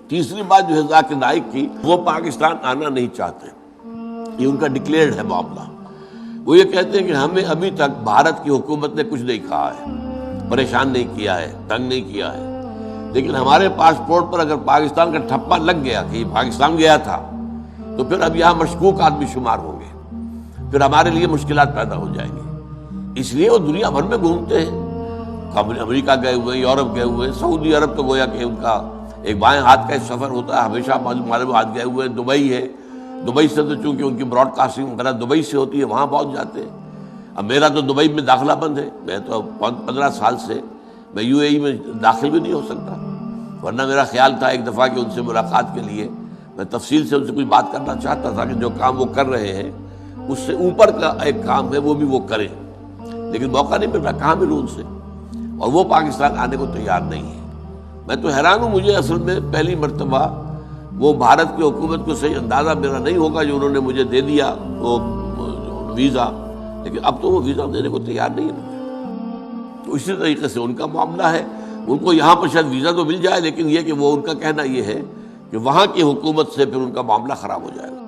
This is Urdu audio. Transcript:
تیسری بات جو ہے ذاکر نائک کی، وہ پاکستان آنا نہیں چاہتے، یہ ان کا ڈکلیئرڈ ہے معاملہ۔ وہ یہ کہتے ہیں کہ ہمیں ابھی تک بھارت کی حکومت نے کچھ نہیں کہا ہے، پریشان نہیں کیا ہے، تنگ نہیں کیا ہے، لیکن ہمارے پاسپورٹ پر اگر پاکستان کا ٹھپا لگ گیا کہ یہ پاکستان گیا تھا تو پھر اب یہاں مشکوک آدمی شمار ہوں گے، پھر ہمارے لیے مشکلات پیدا ہو جائیں گی۔ اس لیے وہ دنیا بھر میں گھومتے ہیں، امریکہ گئے ہوئے ہیں، یورپ گئے ہوئے ہیں، سعودی عرب تو گویا کہ ان کا ایک بائیں ہاتھ کا سفر ہوتا ہے، ہمیشہ ہمارے ہاتھ گئے ہوئے ہیں۔ دبئی ہے، دبئی سے تو چونکہ ان کی براڈ کاسٹنگ وغیرہ دبئی سے ہوتی ہے، وہاں پہنچ جاتے ہیں۔ اب میرا تو دبئی میں داخلہ بند ہے، میں تو 15 سال سے میں یو اے ای میں داخل بھی نہیں ہو سکتا، ورنہ میرا خیال تھا ایک دفعہ کہ ان سے ملاقات کے لیے میں تفصیل سے ان سے کچھ بات کرنا چاہتا تھا کہ جو کام وہ کر رہے ہیں اس سے اوپر کا ایک کام ہے وہ بھی وہ کریں، لیکن موقع نہیں مل رہا، کہاں ملوں ان سے، اور وہ پاکستان آنے کو تیار نہیں ہے۔ میں تو حیران ہوں، مجھے اصل میں پہلی مرتبہ وہ بھارت کی حکومت کو صحیح اندازہ میرا نہیں ہوگا جو انہوں نے مجھے دے دیا وہ ویزا، لیکن اب تو وہ ویزا دینے کو تیار نہیں ہے۔ تو اسی طریقے سے ان کا معاملہ ہے، ان کو یہاں پر شاید ویزا تو مل جائے، لیکن یہ کہ وہ ان کا کہنا یہ ہے کہ وہاں کی حکومت سے پھر ان کا معاملہ خراب ہو جائے گا۔